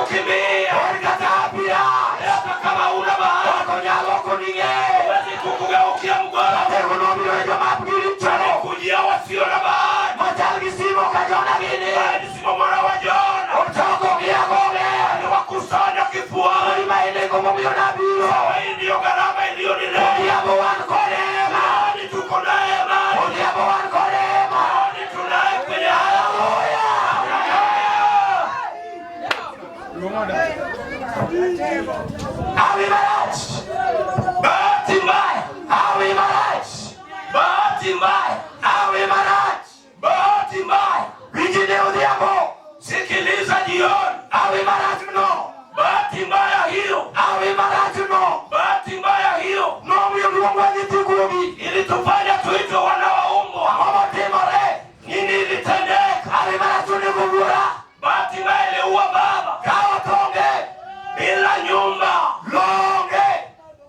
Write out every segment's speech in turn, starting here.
kukimbia. Olikataa pia. Hata kama una bahati. Okonyalo kuninge. Huwezi kukugeukia mgongo. Tegonomiro jomapgiri chalo. Kujia wasio na bahati. Matalgisimo kajona gini. Simo mwana wa Jona. Otoko kia goge. Aliwakusanya kifuani. Olimaile kumumio nabiro. Hii ndiyo gharama iliyonilea. Odiabo wankorema. Nani tuko naye amani. Odiabo wankorema. Nani tunaye kwenye Haleluya. Awi Maraj. bahati mbaya. Awi Maraj. Bahati mbaya. Awi Maraj. Bahati mbaya. Vijine Odiabo. Sikiliza jioni. Awi Maraj no. Bahati mbaya hiyo. Awi Maraj no. Bahati mbaya hiyo. Nomyo luongwa nitikubi. Ilitufanya tuitwe wana wa umbwa. Mama temore. Nini ilitendeka? Awi Maraj unigugura. Bahati mbaya iliua baba. Kawa tonge. Bila nyumba. Longe.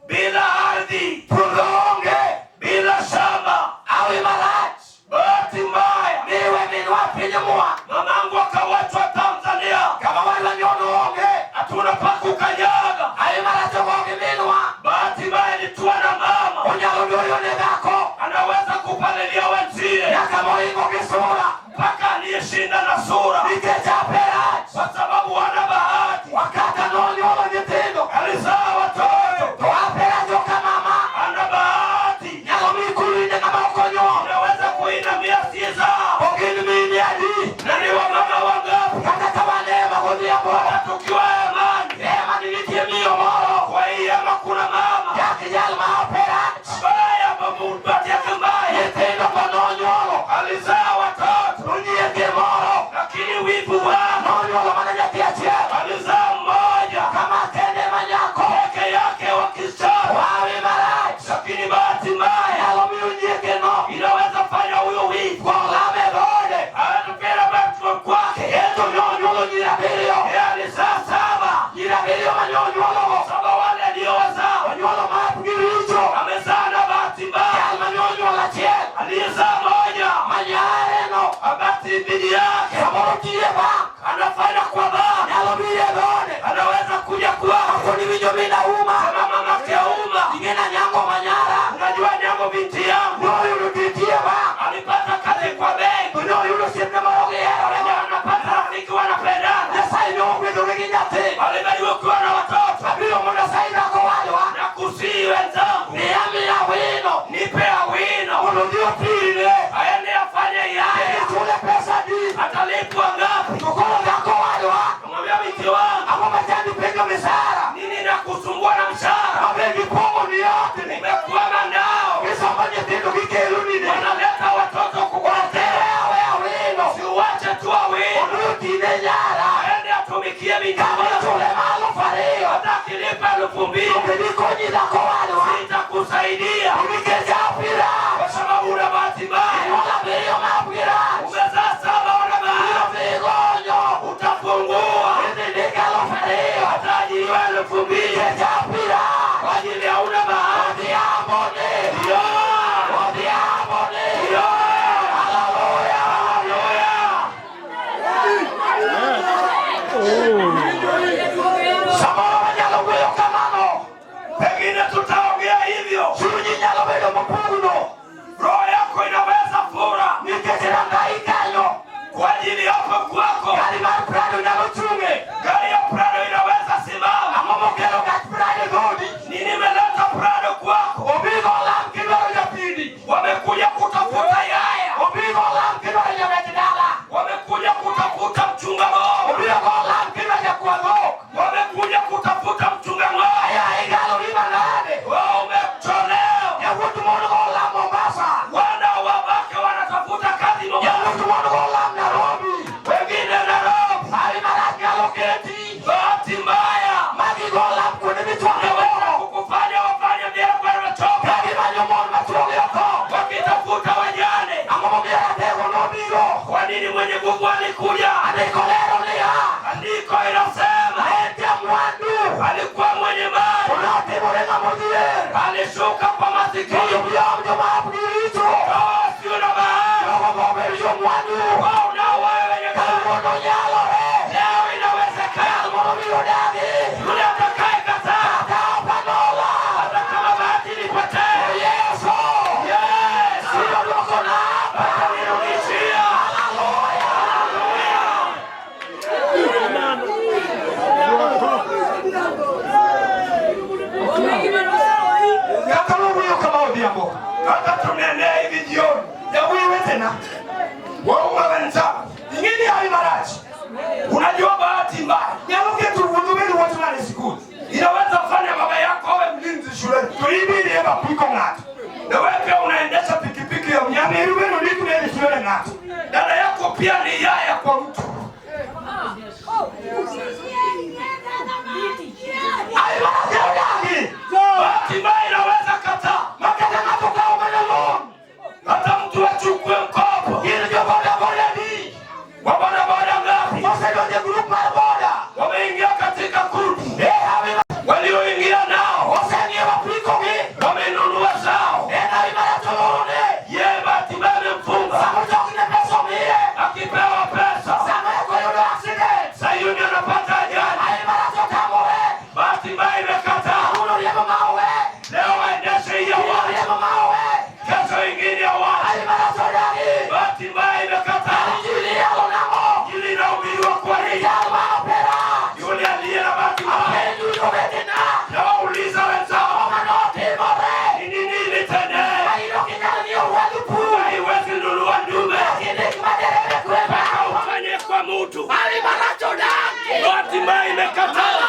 Bila ardhi. Tulonge. Bila shamba. Awi Maraj. Bahati mbaya. Niwe minwa pinyamua. Mamangu akawachwa Tanzania. Kama wala nyono onge. Hatuna pa kukanyaga. Awi Maraj onge minwa. Bahati mbaya ilituwa na mama. Onyalo nyoyo negako. Anaweza kupalilia wenzie. Yaka moingo kisura. Mpaka aliyeshinda na sura. Ikecha Peraj. Kwa sababu wana bahati. Wakata nonyolo nitendo. Alizaa watoto. Toa Peraj oka mama. Ana bahati. Nyalo mikulinde kama ukonyo. Unaweza kuinamia sie zao. Ogini mini adi. Na ni wamama wangapi. Kata kawanema kodiabo. Tukiwa amani. Ema nilitie miyo moro. Kwa hii ama kuna mama. Yaki jalma Peraj. Baya babu. Bati yake mbaya. Yetendo kononyolo. Alizaa watoto. Unyeke moro. Lakini wivu wao. Nonyolo manajati achie. Alizaa mmoja. Kama tende manyako. Peke yake wakistari. Awi Maraj. Lakini bahati mbaya. Yalo miunyeke no. Inaweza fanya huyo wivu. Kwa lame gode. Anatupenda batu kwake. Yeto nyonyolo nyirabirio. Alizaa saba. Nyirabirio manyonyolo. Saba wale aliyowazaa. Nyonyolo mapgiricho. Amezaa na bahati mbaya. Yalma nyonyolo achie. Aliyezaa moja. Manyareno. Bahati bidi yake. Kamorotie ba. Anafanya kwa baba. Yalo miye gode. Anaweza kuja kwako. Koni winyo mina uma. Kama mama kia uma. Ingena nyango manyara. Unajua nyango binti yangu. Nyoyo lukitie ba. Alipata kazi kwa benki. Nyoyo lusiemne marogiero. Ndio anapata rafiki wanapendana. Nasai nyongwe doreginyate. Alibaliwa kuwa na watoto. Abio muna saida kwa walwa. Na kusii wenzangu. Niami ya wino. Nipe ya wino. Unudio pile. Aende afanye yaya. Tule pesa di. Atalipwa ngapi? Tukolo kako walwa. Mwambia binti wangu. Amo majani pega misara. Nini na kusumbua na mshahara? Mabegi pongo ni yote. Nimekuwa nao. Kisambanye tendo kikelu nini. Wanaleta watoto kukuletea. Watewe ya wino. Siuache tu awino. Unuti ne nyara. Aende atumikie binti Kama wangu. tule malo fario. Hata akilipa 2,000. Ukiliko njida kwa walwa. Sitakusaidia. Umikeja pira. Kwa sababu una bahati mbaya. Wala biyo mapgira. Umezaa saba una bahati. Vigonyo. Utafungua. Nindika lo fario. Hata ajiliwa 2,000. Ukeja pira. Kwa ajili ya una bahati. Odiabone. Ndio. Odiabone. Ndio. Haleluya. Haleluya. Samoro wanyalo weyo kamano. Pengine tutaongea hivyo. Suru nyalo weyo Yule atakayekataa hata kama bahati nipotee, atanirudishia. Hata tunaendea hivi jioni ya wewe tena waume wenzako ingine ya Marachi. Unajua bahati mbaya nyamuke tuvundumeni watu wale siku inaweza kufanya baba yako awe mlinzi shuleni tuibili eba piko ngatu na wewe pia unaendesha pikipiki ya mnyama ili wewe ndio ile shuleni ngatu dada yako pia ni yaya kwa mtu. Bahati mbaya inaweza kataa makata ngatoka umelelo hata mtu achukue mkopo ili ndio boda ni wabona boda ngapi sasa ndio group mara boda wameingia katika kundi walioingia nao wasanii wa piko wamenunua zao na imara tuone yeye bahati mbaya mfunga sababu kuna pesa mie akipewa pesa sana kwa yule accident sasa yule anapata ajali imara tutamwe bahati mbaya imekataa unaona mawe leo aendeshe hiyo mawe kesho ingine ya watu bahati mbaya imekataa ili inaumiliwa kwa nini yule aliye na bahati mbaya na wauliza wenzao ni nini ilitendea haiwezi nunua ndume mpaka ufanye kwa mtu bahati mbaya imekataa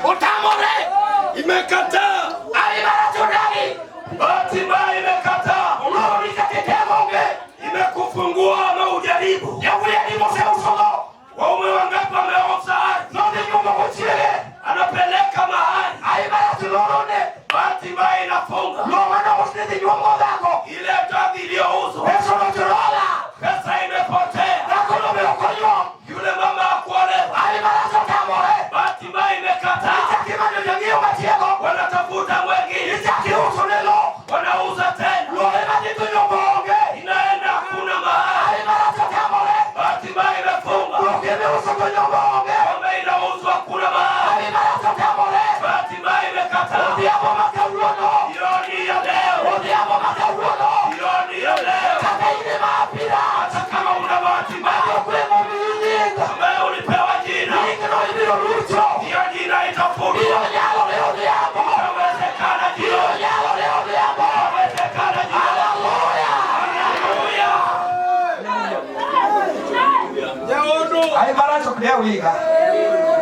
utamore imekataa bahati mbaya imekataa imekufungua ama ujaribu waume wangapi wameoza anapeleka mahali bahati mbaya inafunga ile tagi iliyouzwa pesa imepotea yule mama hakuolewa bahati mbaya imekataa wanatafuta mwengine wanauza tena inaenda hakuna mahali bahati mbaya imefunga ng'ombe inauzwa hakuna mahali bahati mbaya imekataa jioni ya leo jioni ya leo hata kama una bahati mbaya ambaye ulipewa jina hiyo jina itafutwa itawezekana jioni itawezekana jioni. Haibaracho kulea wiga.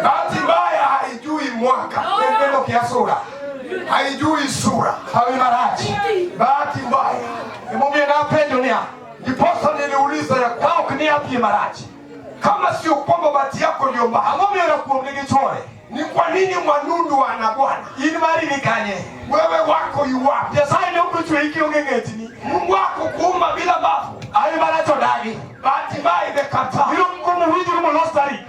Bahati mbaya haijui mwaka. Ndio kiasura. Haijui sura. Haibarachi. Bahati mbaya. Nimwambie na pendo nia. Ndiposa niliuliza ya kwao kania pia marachi. Kama sio kwamba bahati yako ndio mbaya. Ngombe anakuongea chore. Ni kwa nini mwanundu ana bwana? Ili mali nikanye. Wewe wako yuwapi? Jasai ndio mtu hiki ongengeti ni. Mungu wako kuumba bila bafu. Haibaracho dagi. Bahati mbaya imekataa. Hilo mgumu hizi kama nostalgic.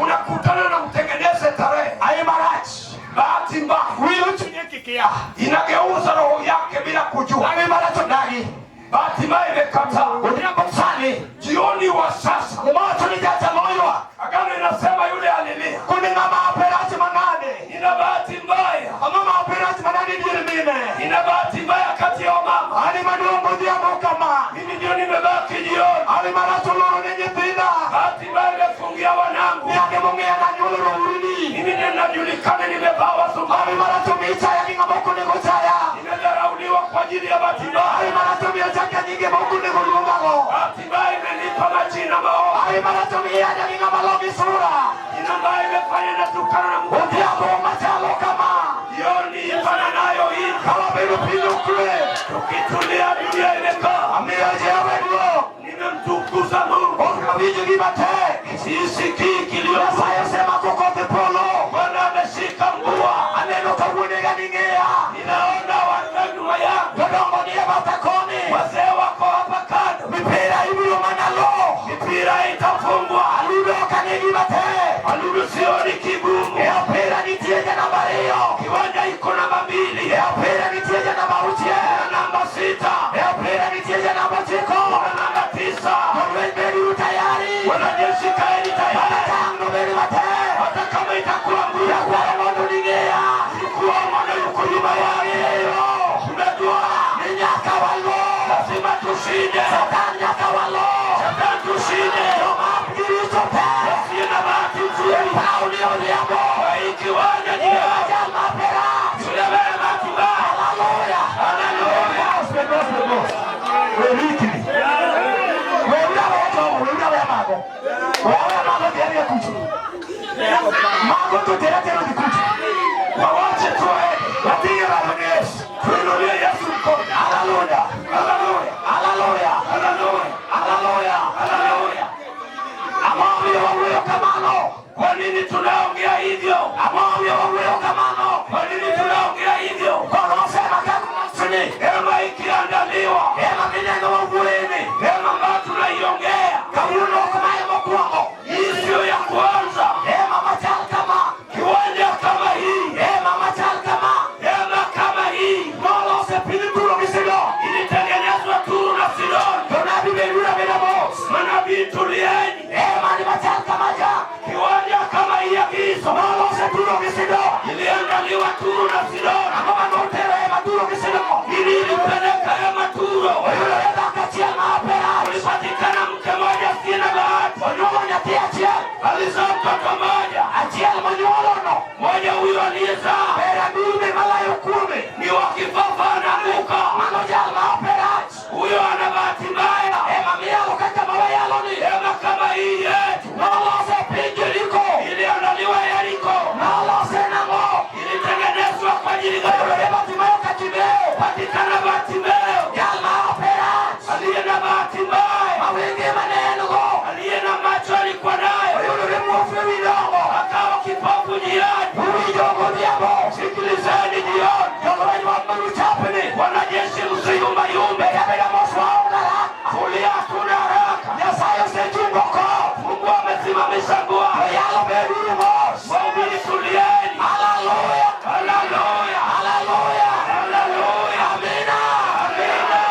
Mnakutana na kutengeneza tarehe. Haibarachi. Bahati mbaya. Hilo chunyeki kia. Inageuza roho yake bila kujua. Haibaracho dagi. Bahati mbaya imekataa. Undiambo sani. Jioni wa sasa. Umacho ni jaja moyo. Agano inasema yule alilia. Kuni ngama aperachi manane. Ina bahati mbaya. Mama aperachi manane ndiye mime. Ina bahati mbaya kati ya mama. Ani madongo dia kama. Mimi ndio nimebaki jioni. Ali maracho loro nenye pina. Bahati mbaya imefungia wanangu. Niake mongea na nyolo urudi. Mimi ndio najulikana nimebawa sumu. Ali maracho micha ya kinga boko negochaya. Nimedharauliwa kwa ajili ya bahati mbaya. Ali maracho micha ya nyinge boko negolumago. Bahati mbaya imenipa majina mao. Ali maracho micha ya kinga malogi sura. Ina mbaya imefanya na tukana na Mungu. Ndiambo machalo kama. Jioni ifana nayo hii. Kama bilu pilu kule. Tukitulia dunia imekaa. Ameaje wewe? Nimemtukuza Mungu. Okabiji libate. Sisiki kilio. Saya sema kokote polo. Bwana ameshika mbua. Aneno kabunega ningea. Ninaona watu nyuma yangu. Dodongo ni batakoni. Wazee wako hapa kando. Mipira hiyo manalo. Mipira itafungwa. Aludo kanigi bate. Aludo sio ni kigumu. Ya pera ni tieja namba hiyo. Kiwanja iko namba 2. Ya pera ni tieja namba 6. Namba 6. Ya pera ni tieja namba 5. Namba 9. Yakwara mondo ningea. Yukuwa mondo yukunyuma yayo. Unajua. Ni nyaka walo. Lazima tushinde. Satan nyaka walo. Satan tushinde. Yoma apigiri sote. Yasiye na bahati nzuri. Pauli odiamo. Kwa hiki wanya ni haja mapera. Tulebele matiba. Hallelujah. Hallelujah. Spemos. Wewiki. Mago to tera tera di kuchi. Wawache tuwe. Watia la Yesu. Tuinulie Yesu mkono. Hallelujah. Hallelujah. Hallelujah. Hallelujah. Hallelujah. Hallelujah. Amawio wawio kamano. Kwa nini tunaongea hivyo? Amawio wawio kamano. Kwa nini tunaongea hivyo? Kwa nasema kama msuni. Ema ikiandaliwa. Ema mineno wa uwene. Ema ambayo tunaiongea. Kabuno kumaye mkwamo. Isio ya kwanza. Ema machal kama. Kiwanja kama hii. Ema machal kama. Ema kama hii. Molo se pilituro misido. Ilitengenezwa Turo na Sidoni. Tonabi belura belamos. Manabii tulieni. Ema ni machal kama ja. Kiwanja kama hii ya Kristo. Molo se Turo misido. Iliandaliwa Turo na Sidoni. Mama notera ema Turo misido. Ili ilipeleka ema Turo. Oyulo eda kachia maapera. Ulipatikana mke moja sina bahati. Onyumo nyatia chiel. Alizaa mtoto moja. Achiel monyuolo no. Moja huyo aliyezaa. Pera dume malayo 10. Ni wakifafa anamuka. Mano jal maoperach. Huyo ana bahati mbaya. Ema mialo kaka mawayalo ni. Ema kama hii yetu. Nalose pinjiliko. Iliandaliwa Yeriko. Nalose namo. Ilitengenezwa kwa ajili gani. Batimeo kachimeo. Patikana Batimeo. Jal maoperach. Aliye na bahati mbaya. Mawingi maneno go. Aliye na macho alikuwa nayo. Yule mwofe wilongo. Akawa kipofu njiani. Uwijogo diabo. Sikilizeni jioni. Yoloi wamaru chapene. Wanajeshi msiyumba yumbe. Yabeda moswa ungala. Kulia kuna haraka. Nyasayo sechungoko. Mungu amesimamisha ngua. Yalo beduru mos. Waumini tulieni. Hallelujah. Hallelujah. Hallelujah. Hallelujah. Amina. Amina.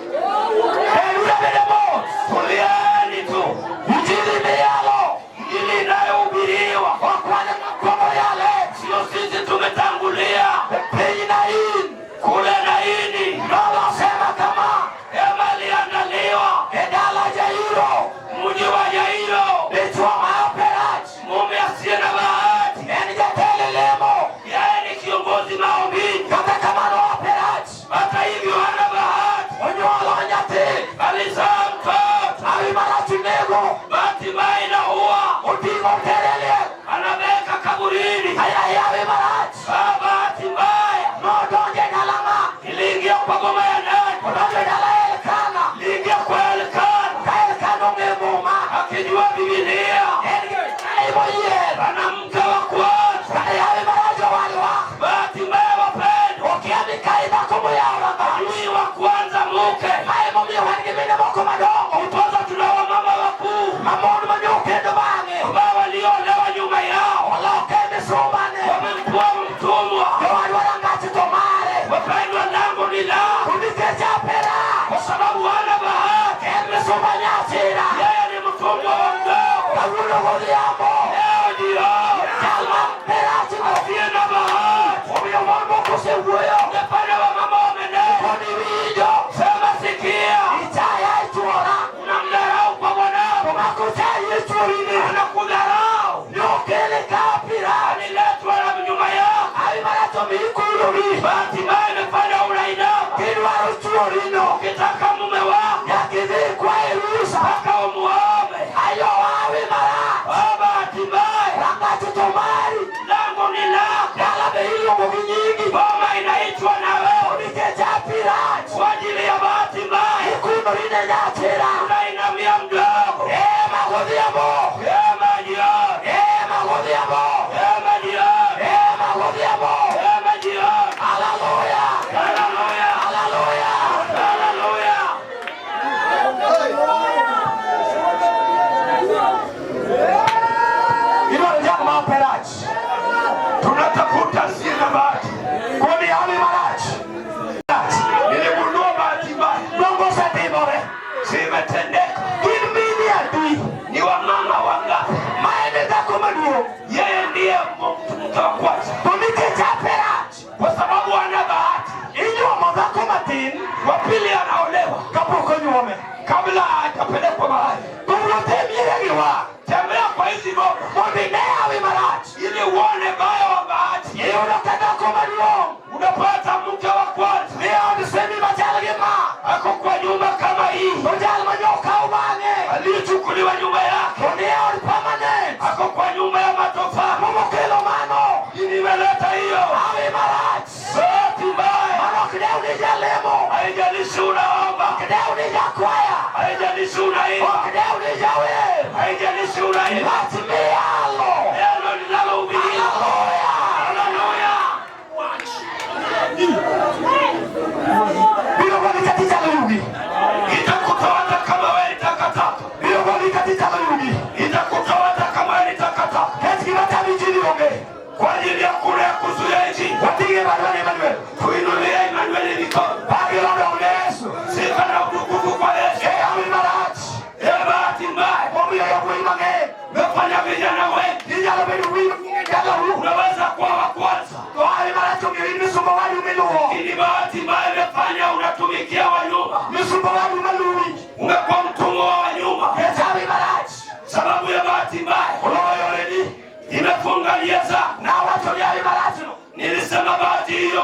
Bedura bede mos. Tulieni tu. Injili meyalo. Injili inayohubiriwa. Wakwane makomo yale. Sio sisi tumetangulia. Peyi na ini. Kule na ini. Nolo sema kama. Ema liandaliwa. Edala Jairo. Mji wa Jairo. Betwa maoperach. Mume asiye na bahati. Eni jatele lemo. Yeye ni kiongozi maombini. Kata kama no operach. Hata hivyo hana bahati. Onyolo nyate. Alizaa mtoto. Awi marachi nego. Bahati mbaya inaua. Utingo terele. Anabeka kaburini. Ayayawe marachi. Bahati mbaya. Nodonje nalama. Iliingia kwa goma ya ndani. Nodonje nala Elkana. Iliingia kwa Elkana. Ka Elkana ungemuma. Akijua Biblia. Elkana yeye. Anamke wa kwanza. Ayayawe marachi walwa. Bahati mbaya wapendo. Ukiandika ibakumu ya uramba. Adui wa kwanza muke. Maimo miyo wanigimine moko madongo. Utoza tunawa mama wakuu. Mamonu manyukendo bange. Mbao waliolewa nyuma yao. Waloke misumane. Wamemkuwa mtumwa. Yowani warangati tomare. Wapendwa langu ni lao. Kunikeja pera. Kwa sababu wana bahati. Misumanyatira. Yeye ni mtumwa wa mdogo. Kagulo goliamo. Leo ndio. Kalma pera chimo. Asiye na bahati. Umiyo mwambo kusivuyo. Nepane wa mama wamene. Kuni video. Sema sikia. Itaya ituona. Unamdarau kwa mwanao. Kumakutai iturini. Anakudharau. Nyokele kapira. Aniletwa na mnyuma yao. Alimarato mikururi. Bahati mbaya imefanya unainama. Kiruaru chuorino. Kitaka mume wako. Yakidhi kwa Elusa. Paka umuome. Ayo wawi mara. Bahati mbaya. Rangati tomari. Langu ni lako. Dalabe hilo mwinyingi. Boma inaitwa na wewe. Unikeja pirati. Kwa ajili ya bahati mbaya. Ikuno line nyatira. Unainamia mdogo. Ema godhiamo. Ema jioni. Ema godhiamo. Ema jioni. Ema godhiamo. Ema jioni. Hallelujah. Hallelujah. Hallelujah. Hallelujah. Ino njaku maoperaji. Tunatafuta siye na bahati. Kwani hali maraji. Niligundua bahati mbaya. Mungu satibore. Simetendeka. Kilmini adui. Ni wamama amechukuliwa nyumba yake. Ako kwa nyumba ya matofali. Nimeleta hiyo. Bahati mbaya. Haijalishi unaomba. Haijalishi unaimba. Haijalishi unaimba. Neno linalohubiriwa. Haleluya. Itakutawata kama wewe ni takataka. Itakutawata kama wewe ni takataka. Kwa ajili ya kura ya kuzuia nchi. Kuinulia Emmanuel mikono. Sifa na utukufu kwa Yesu. Bahati mbaya. Mefanya vijana wengi. Unaweza kuwa wa kwanza. Ili bahati mbaya imefanya unatumikia wa nyuma. Umekuwa mtumwa wa nyuma. Sababu ya bahati mbaya. Imefunga njia zako. Nilisema bahati hiyo